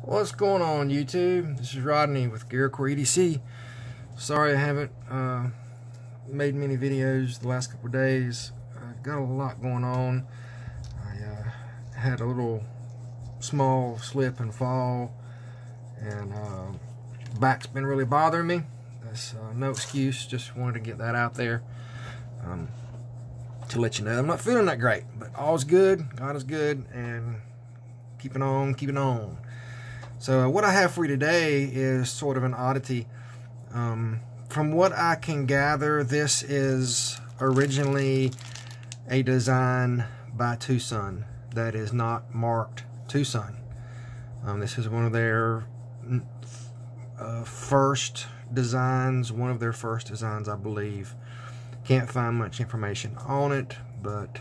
What's going on, YouTube? This is Rodney with GearCore EDC. Sorry I haven't made many videos the last couple of days. I've got a lot going on. I had a little small slip and fall, and back's been really bothering me. That's no excuse, just wanted to get that out there to let you know. I'm not feeling that great, but all's good, God is good, and keeping on. So what I have for you today is sort of an oddity. From what I can gather, this is originally a design by Tucson that is not marked Tucson. This is one of their first designs, I believe. Can't find much information on it, but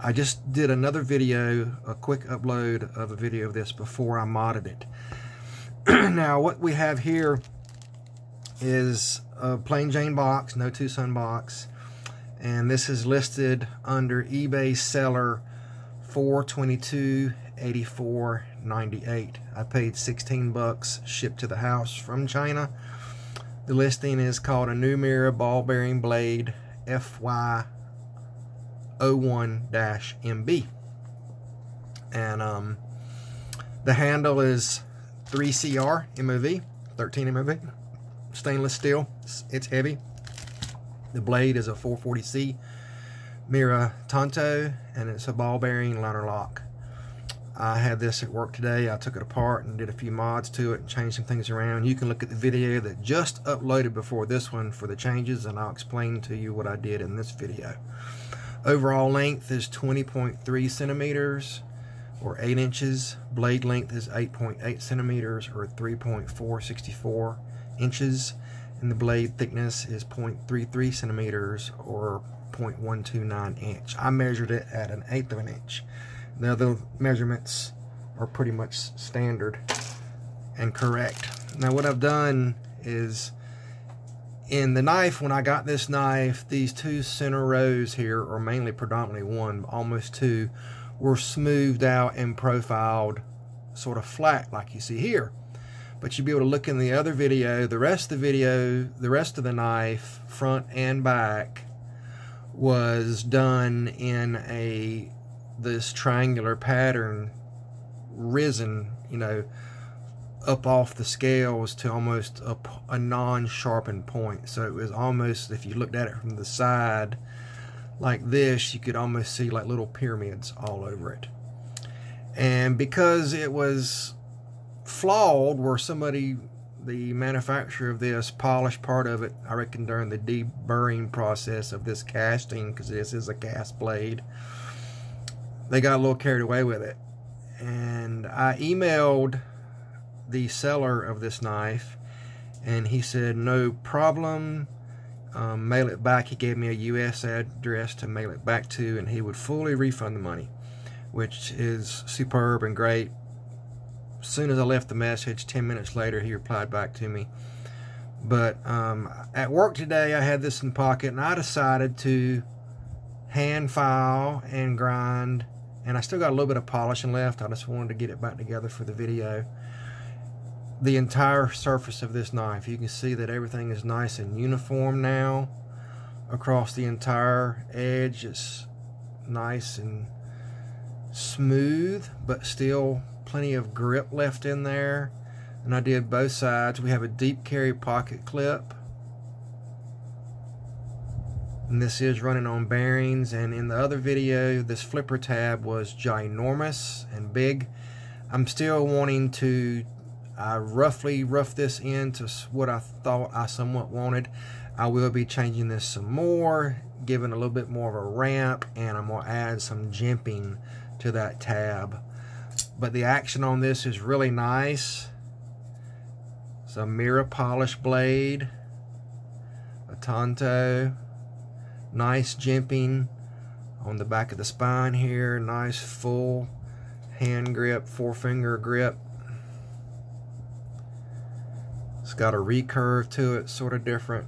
I just did another video, a quick upload of a video of this before I modded it. Now what we have here is a plain Jane box, no Tucson box, and this is listed under eBay seller $422.84.98. I paid 16 bucks shipped to the house from China. The listing is called a new mirror ball bearing blade FY 01-MB, and the handle is 3CR MOV, 13 MOV, stainless steel. It's heavy. The blade is a 440C Mira Tanto, and it's a ball bearing liner lock. I had this at work today. I took it apart and did a few mods to it and changed some things around. You can look at the video that just uploaded before this one for the changes, and I'll explain to you what I did in this video. Overall length is 20.3 centimeters or 8 inches. Blade length is 8.8 centimeters or 3.464 inches. And the blade thickness is 0.33 centimeters or 0.129 inch. I measured it at 1/8 of an inch. The other measurements are pretty much standard and correct. Now what I've done is, in the knife, when I got this knife, these two center rows here, or mainly predominantly one, almost two, were smoothed out and profiled sort of flat like you see here. But you'll be able to look in the other video, the rest of the knife, front and back, was done in this triangular pattern, risen, you know, up off the scales to almost a non-sharpened point. So it was almost, if you looked at it from the side like this, you could almost see like little pyramids all over it. And because it was flawed, where the manufacturer of this, polished part of it, I reckon during the deburring process of this casting, because this is a cast blade, they got a little carried away with it. And I emailed the seller of this knife, and he said no problem, mail it back. He gave me a US address to mail it back to, and he would fully refund the money, which is superb and great. As soon as I left the message, 10 minutes later, he replied back to me. But at work today, I had this in the pocket, and I decided to hand file and grind, and I still got a little bit of polishing left. I just wanted to get it back together for the video. The entire surface of this knife, you can see that everything is nice and uniform now across the entire edge. It's nice and smooth, but still plenty of grip left in there. And I did both sides. We have a deep carry pocket clip, and this is running on bearings. And in the other video, this flipper tab was ginormous and big. I'm still wanting to roughly rough this into what I thought I somewhat wanted. I will be changing this some more, giving a little bit more of a ramp, and I'm going to add some jimping to that tab. But the action on this is really nice. It's a Mira polished blade, a Tanto, nice jimping on the back of the spine here, nice full hand grip, 4-finger grip. It's got a recurve to it, sort of different,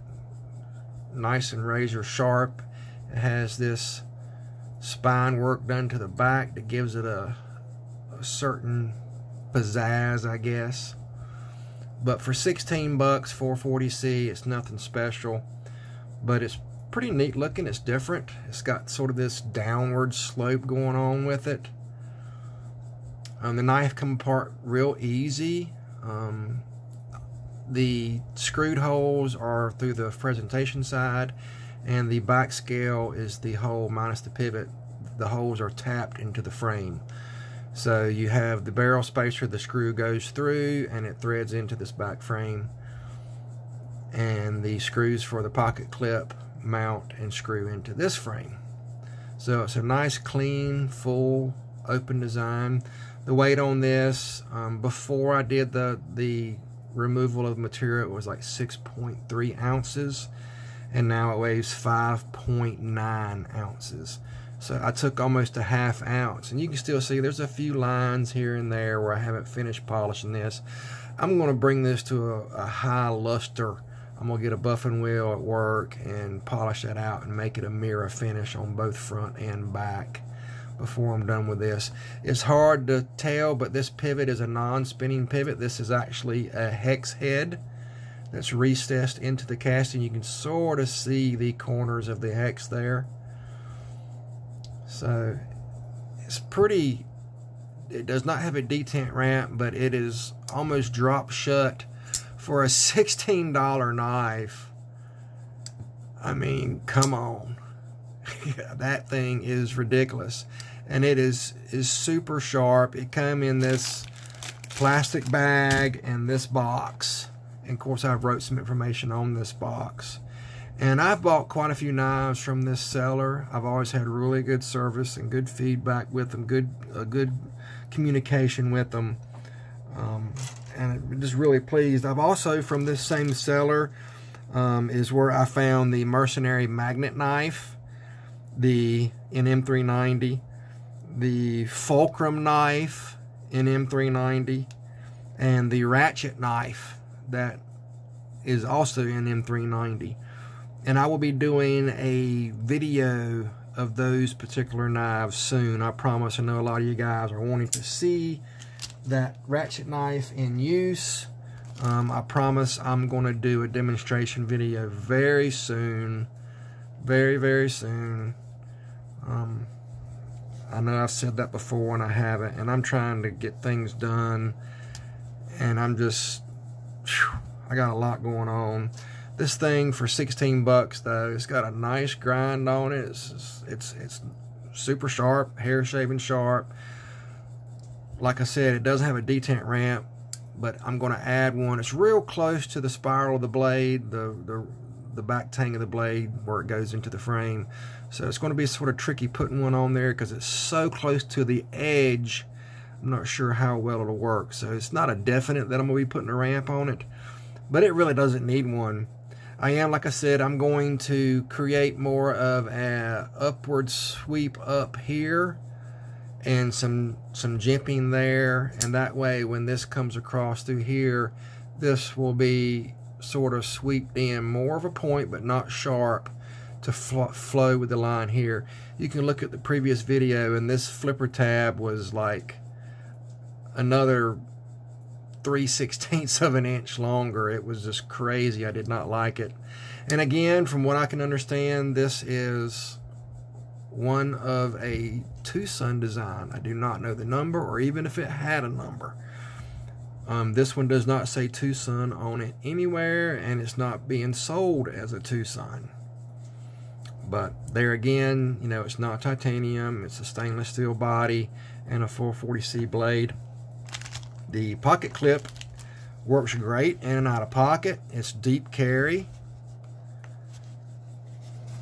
nice and razor sharp. It has this spine work done to the back that gives it a certain pizzazz, I guess. But for 16 bucks, 440C, it's nothing special. But it's pretty neat looking. It's different. It's got sort of this downward slope going on with it. The knife comes apart real easy. The screwed holes are through the presentation side, and the back scale is the hole minus the pivot. The holes are tapped into the frame. So you have the barrel spacer, the screw goes through and it threads into this back frame, and the screws for the pocket clip mount and screw into this frame. So it's a nice, clean, full, open design. The weight on this, before I did the removal of material, it was like 6.3 ounces, and now it weighs 5.9 ounces. So I took almost a ½ ounce, and you can still see there's a few lines here and there where I haven't finished polishing this. I'm going to bring this to a high luster. I'm going to get a buffing wheel at work and polish that out and make it a mirror finish on both front and back before I'm done with this. It's hard to tell, but this pivot is a non-spinning pivot. This is actually a hex head that's recessed into the casting. You can sort of see the corners of the hex there. So it's pretty, it does not have a detent ramp, but it is almost drop shut for a $16 knife. I mean, come on. That thing is ridiculous. And it is super sharp. It came in this plastic bag and this box. And of course I wrote some information on this box. And I've bought quite a few knives from this seller. I've always had really good service and good feedback with them, good communication with them. And I'm just really pleased. I've also, from this same seller, is where I found the Mercenary magnet knife, the in M390, the Fulcrum knife in M390, and the ratchet knife that is also in M390. And I will be doing a video of those particular knives soon. I promise. I know a lot of you guys are wanting to see that ratchet knife in use. I promise I'm going to do a demonstration video very soon. Very, very soon. I know I've said that before and I haven't. And I'm trying to get things done. And I'm just, I got a lot going on. This thing for 16 bucks though, it's got a nice grind on it. It's super sharp, hair shaving sharp. Like I said, it doesn't have a detent ramp, but I'm going to add one. It's real close to the spiral of the blade, the back tang of the blade where it goes into the frame. So it's going to be sort of tricky putting one on there because it's so close to the edge. I'm not sure how well it'll work. So it's not a definite that I'm going to be putting a ramp on it, but it really doesn't need one. I am, like I said, I'm going to create more of an upward sweep up here and some jimping there, and that way when this comes across through here, this will be sort of sweeped in, more of a point but not sharp, to flow with the line here. You can look at the previous video, and this flipper tab was like another 3/16 of an inch longer. It was just crazy. I did not like it. And again, from what I can understand, this is one of a two-sun design. I do not know the number, or even if it had a number. This one does not say two-sun on it anywhere, and it's not being sold as a two-sun. But there again, you know, it's not titanium. It's a stainless steel body and a 440C blade. The pocket clip works great in and out of pocket. It's deep carry.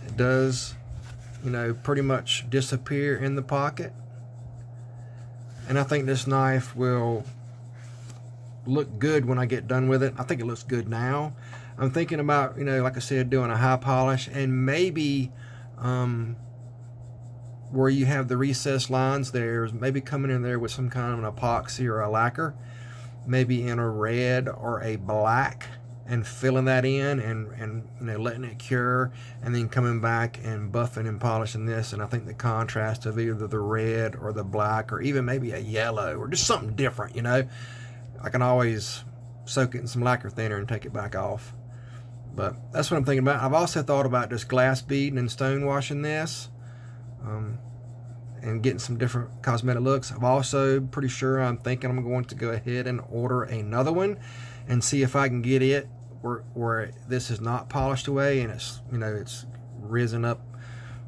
It does, you know, pretty much disappear in the pocket. And I think this knife will look good when I get done with it. I think it looks good now. I'm thinking about, you know, like I said, doing a high polish, and maybe where you have the recessed lines there, maybe coming in there with some kind of an epoxy or a lacquer, maybe in a red or a black, and filling that in and you know, letting it cure, and then coming back and buffing and polishing this. And I think the contrast of either the red or the black or even maybe a yellow or just something different, you know, I can always soak it in some lacquer thinner and take it back off. But that's what I'm thinking about. I've also thought about just glass beading and stone washing this, and getting some different cosmetic looks. I'm also pretty sure I'm thinking I'm going to go ahead and order another one and see if I can get it where this is not polished away and it's, you know, it's risen up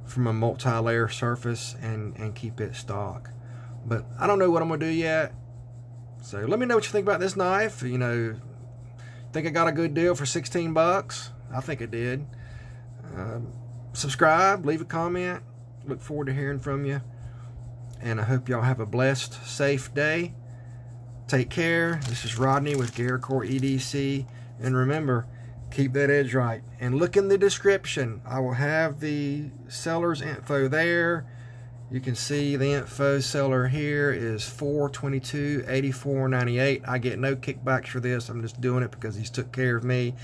from a multi-layer surface, and keep it stock. But I don't know what I'm gonna do yet. So let me know what you think about this knife. You know, think I got a good deal for 16 bucks? I think I did. Subscribe, leave a comment. Look forward to hearing from you. And I hope y'all have a blessed, safe day. Take care. This is Rodney with Garrettcore EDC. And remember, keep that edge right. And look in the description. I will have the seller's info there. You can see the info. Seller here is $422.84.98. I get no kickbacks for this. I'm just doing it because he's took care of me.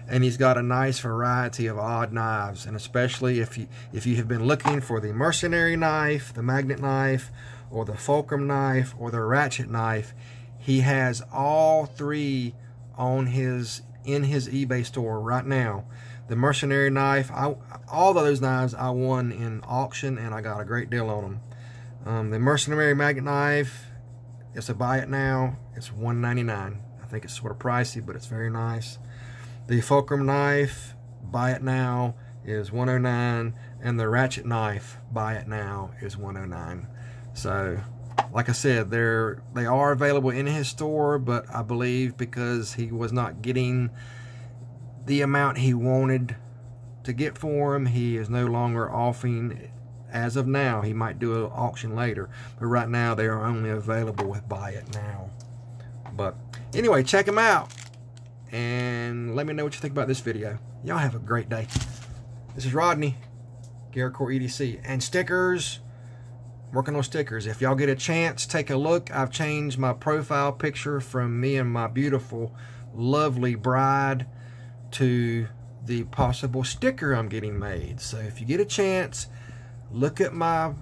And he's got a nice variety of odd knives. And especially if you have been looking for the mercenary knife, the magnet knife, or the fulcrum knife, or the ratchet knife, he has all three on in his eBay store right now. The mercenary knife, all of those knives I won in auction, and I got a great deal on them. The mercenary magnet knife, it's a buy it now. It's $199. I think it's sort of pricey, but it's very nice. The fulcrum knife, buy it now, is $109, and the ratchet knife, buy it now, is $109. So, like I said, they are available in his store, but I believe because he was not getting the amount he wanted to get for him, he is no longer offering as of now. He might do an auction later, but right now they are only available with buy it now. But anyway, check them out and let me know what you think about this video. Y'all have a great day. This is Rodney, Garrettcore EDC, and stickers. Working on stickers. If y'all get a chance, take a look. I've changed my profile picture from me and my beautiful, lovely bride to the possible sticker I'm getting made. So if you get a chance, look at my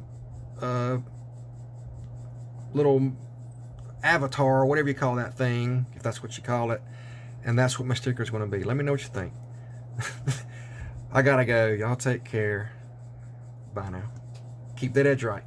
little avatar, or whatever you call that thing, if that's what you call it, and that's what my sticker is going to be. Let me know what you think. I gotta go. Y'all take care. Bye now. Keep that edge right.